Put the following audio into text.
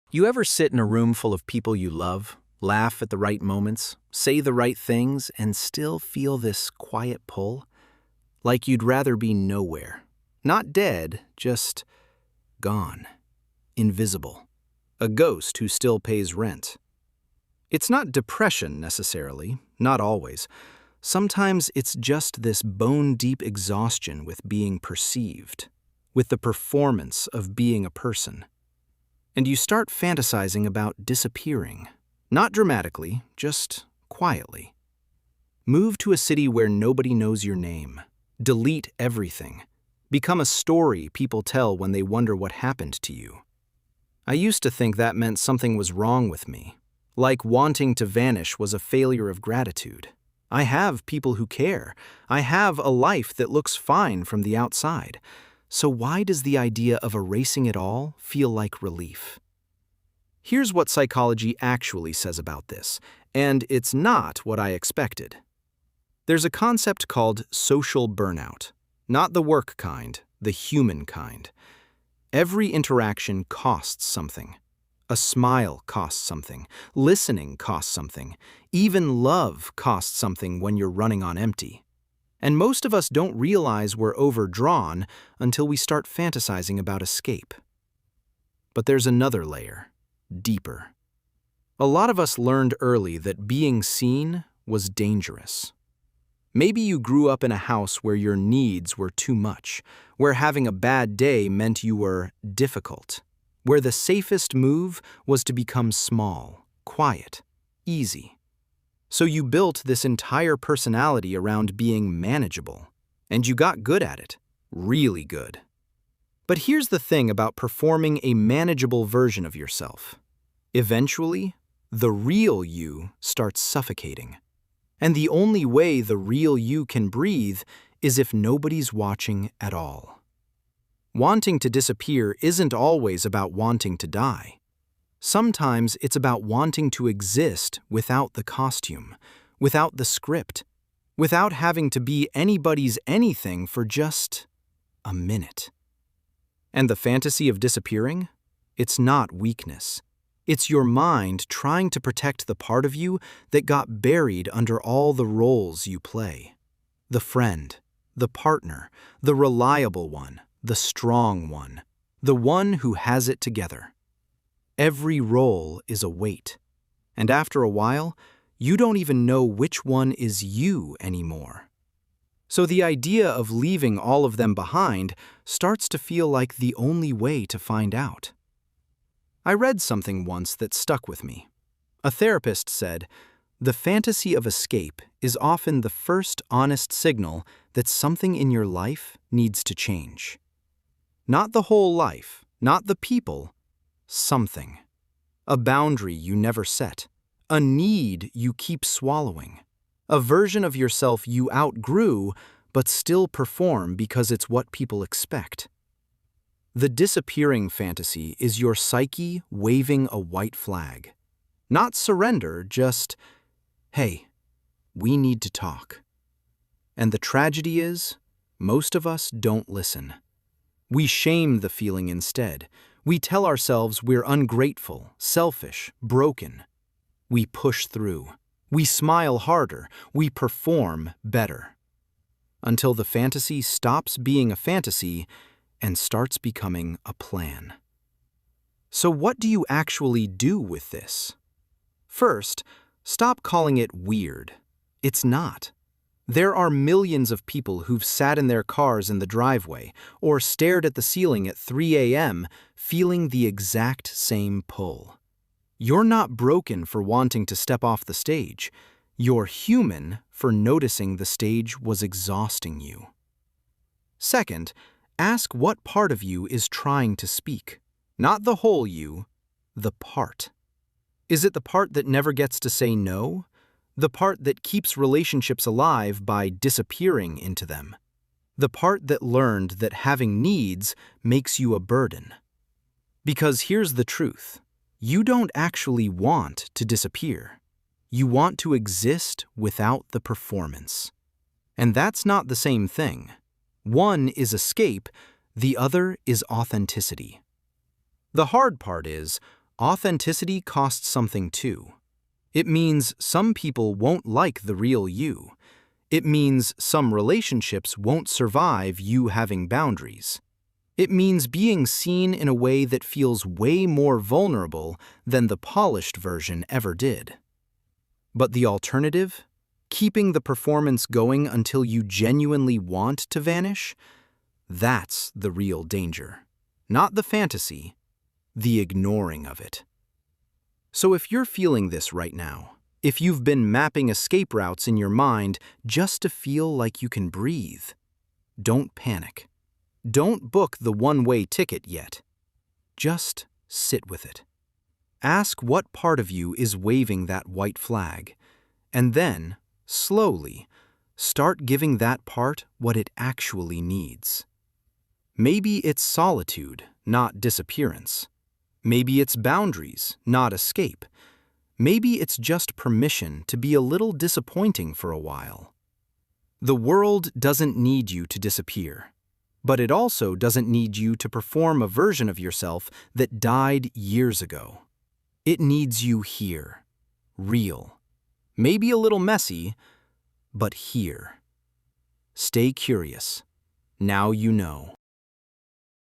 You ever sit in a room full of people you love, laugh at the right moments, say the right things, and still feel this quiet pull? Like you'd rather be nowhere. Not dead, just gone. Invisible. A ghost who still pays rent. It's not depression necessarily, not always. Sometimes it's just this bone-deep exhaustion with being perceived, with the performance of being a person. And you start fantasizing about disappearing. Not dramatically, just quietly. Move to a city where nobody knows your name. Delete everything. Become a story people tell when they wonder what happened to you. I used to think that meant something was wrong with me. Like wanting to vanish was a failure of gratitude. I have people who care. I have a life that looks fine from the outside. So why does the idea of erasing it all feel like relief? Here's what psychology actually says about this, and it's not what I expected. There's a concept called social burnout. Not the work kind, the human kind. Every interaction costs something. A smile costs something. Listening costs something. Even love costs something when you're running on empty. And most of us don't realize we're overdrawn until we start fantasizing about escape. But there's another layer, deeper. A lot of us learned early that being seen was dangerous. Maybe you grew up in a house where your needs were too much, where having a bad day meant you were difficult, where the safest move was to become small, quiet, easy. So you built this entire personality around being manageable, and you got good at it, really good. But here's the thing about performing a manageable version of yourself. Eventually, the real you starts suffocating. And the only way the real you can breathe is if nobody's watching at all. Wanting to disappear isn't always about wanting to die. Sometimes it's about wanting to exist without the costume, without the script, without having to be anybody's anything for just a minute. And the fantasy of disappearing? It's not weakness. It's your mind trying to protect the part of you that got buried under all the roles you play. The friend, the partner, the reliable one, the strong one, the one who has it together. Every role is a weight, and after a while, you don't even know which one is you anymore. So the idea of leaving all of them behind starts to feel like the only way to find out. I read something once that stuck with me. A therapist said, "The fantasy of escape is often the first honest signal that something in your life needs to change. Not the whole life, not the people, something. A boundary you never set. A need you keep swallowing. A version of yourself you outgrew but still perform because it's what people expect." The disappearing fantasy is your psyche waving a white flag. Not surrender, just, "Hey, we need to talk." And the tragedy is, most of us don't listen. We shame the feeling instead. We tell ourselves we're ungrateful, selfish, broken. We push through. We smile harder. We perform better. Until the fantasy stops being a fantasy and starts becoming a plan. So what do you actually do with this? First, stop calling it weird. It's not. There are millions of people who've sat in their cars in the driveway or stared at the ceiling at 3 a.m. feeling the exact same pull. You're not broken for wanting to step off the stage. You're human for noticing the stage was exhausting you. Second, ask what part of you is trying to speak. Not the whole you, the part. Is it the part that never gets to say no? The part that keeps relationships alive by disappearing into them. The part that learned that having needs makes you a burden. Because here's the truth. You don't actually want to disappear. You want to exist without the performance. And that's not the same thing. One is escape, the other is authenticity. The hard part is, Authenticity costs something too. It means some people won't like the real you. It means some relationships won't survive you having boundaries. It means being seen in a way that feels way more vulnerable than the polished version ever did. But the alternative? Keeping the performance going until you genuinely want to vanish? That's the real danger. Not the fantasy, the ignoring of it. So if you're feeling this right now, if you've been mapping escape routes in your mind just to feel like you can breathe, don't panic. Don't book the one-way ticket yet. Just sit with it. Ask what part of you is waving that white flag, and then, slowly, start giving that part what it actually needs. Maybe it's solitude, not disappearance. Maybe it's boundaries, not escape. Maybe it's just permission to be a little disappointing for a while. The world doesn't need you to disappear, but it also doesn't need you to perform a version of yourself that died years ago. It needs you here, real, maybe a little messy, but here. Stay curious. Now you know.